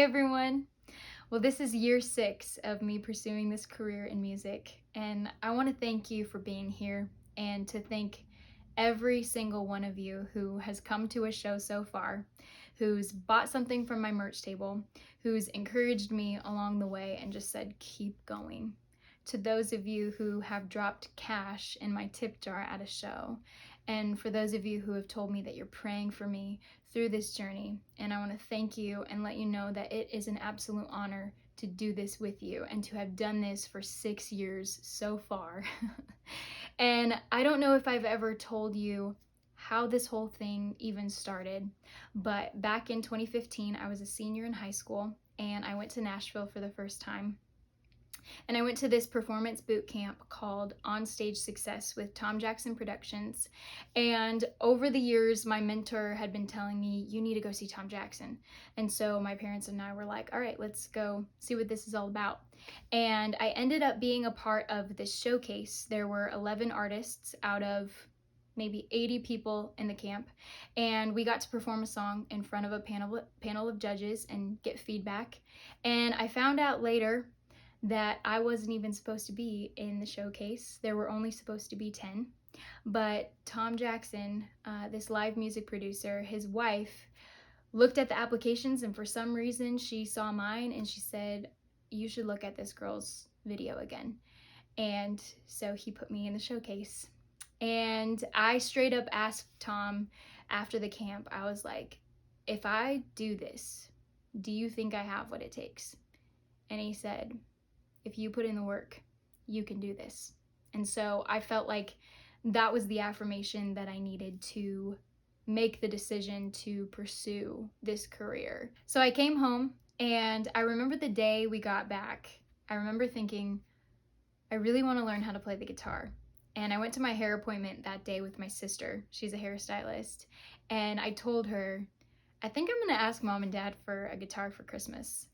everyone. Well, this is year 6 of me pursuing this career in music, and I want to thank you for being here and to thank every single one of you who has come to a show so far, who's bought something from my merch table, who's encouraged me along the way and just said, keep going. To those of you who have dropped cash in my tip jar at a show, and for those of you who have told me that you're praying for me through this journey, and I want to thank you and let you know that it is an absolute honor to do this with you and to have done this for 6 years so far. And I don't know if I've ever told you how this whole thing even started, but back in 2015, I was a senior in high school and I went to Nashville for the first time. And I went to this performance boot camp called On Stage Success with Tom Jackson Productions. And over the years, my mentor had been telling me, you need to go see Tom Jackson. And so my parents and I were like, all right, let's go see what this is all about. And I ended up being a part of this showcase. There were 11 artists out of maybe 80 people in the camp, and we got to perform a song in front of a panel of judges and get feedback. And I found out later that I wasn't even supposed to be in the showcase. There were only supposed to be 10, but Tom Jackson, this live music producer, his wife, looked at the applications, and for some reason she saw mine and she said, you should look at this girl's video again. And so he put me in the showcase. And I straight up asked Tom after the camp, I was like, if I do this, do you think I have what it takes? And he said, if you put in the work, you can do this. And so I felt like that was the affirmation that I needed to make the decision to pursue this career. So I came home, and I remember the day we got back, I remember thinking, I really want to learn how to play the guitar. And I went to my hair appointment that day with my sister. She's a hairstylist. And I told her, I think I'm going to ask mom and dad for a guitar for Christmas.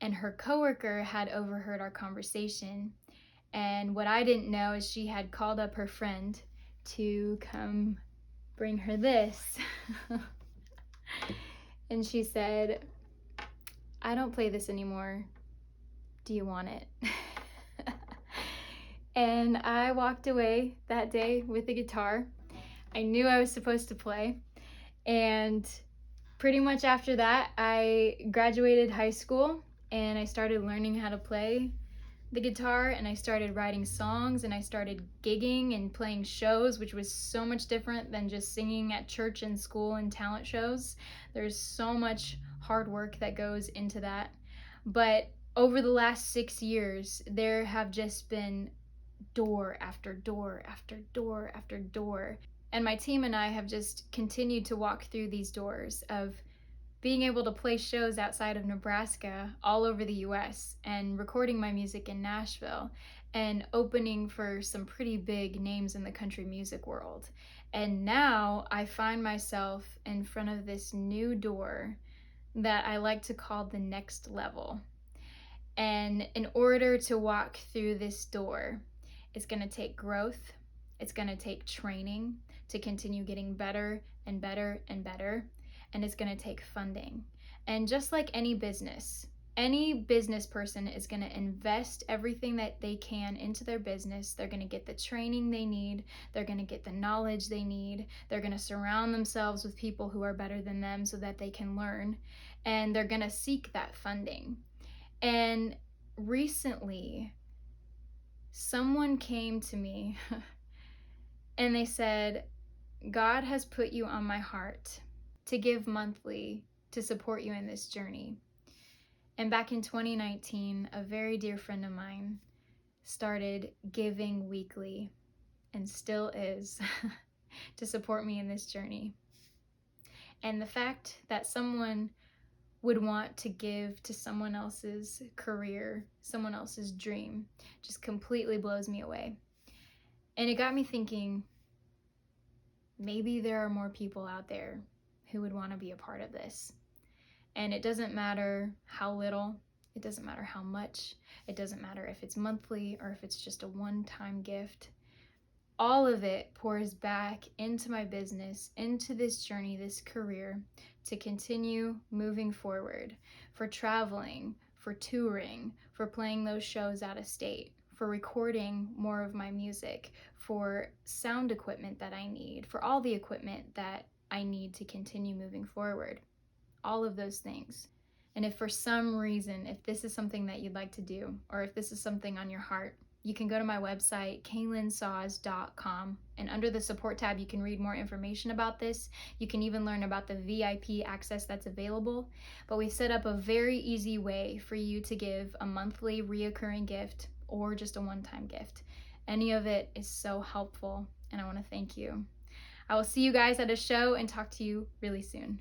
And her coworker had overheard our conversation. And what I didn't know is she had called up her friend to come bring her this. And she said, I don't play this anymore. Do you want it? And I walked away that day with the guitar. I knew I was supposed to play. And pretty much after that, I graduated high school and I started learning how to play the guitar, and I started writing songs, and I started gigging and playing shows, which was so much different than just singing at church and school and talent shows. There's so much hard work that goes into that. But over the last 6 years, there have just been door after door after door after door. And my team and I have just continued to walk through these doors of being able to play shows outside of Nebraska all over the US and recording my music in Nashville and opening for some pretty big names in the country music world. And now I find myself in front of this new door that I like to call the next level. And in order to walk through this door, it's going to take growth. It's going to take training to continue getting better and better and better. And it's going to take funding. And just like any business person is going to invest everything that they can into their business. They're going to get the training they need. They're going to get the knowledge they need. They're going to surround themselves with people who are better than them so that they can learn. And they're going to seek that funding. And recently, someone came to me and they said, God has put you on my heart to give monthly to support you in this journey. And back in 2019, a very dear friend of mine started giving weekly, and still is, to support me in this journey. And the fact that someone would want to give to someone else's career, someone else's dream, just completely blows me away. And it got me thinking, maybe there are more people out there who would want to be a part of this. And it doesn't matter how little, it doesn't matter how much, it doesn't matter if it's monthly or if it's just a one-time gift. all of it pours back into my business, into this journey, this career, to continue moving forward, for traveling, for touring, for playing those shows out of state, for recording more of my music, for sound equipment that I need, for all the equipment that I need to continue moving forward. All of those things. And if for some reason, if this is something that you'd like to do, or if this is something on your heart, you can go to my website, kaylynsahs.com, and under the support tab, you can read more information about this. You can even learn about the VIP access that's available. But we've set up a very easy way for you to give a monthly reoccurring gift or just a one-time gift. Any of it is so helpful, and I want to thank you. I will see you guys at a show and talk to you really soon.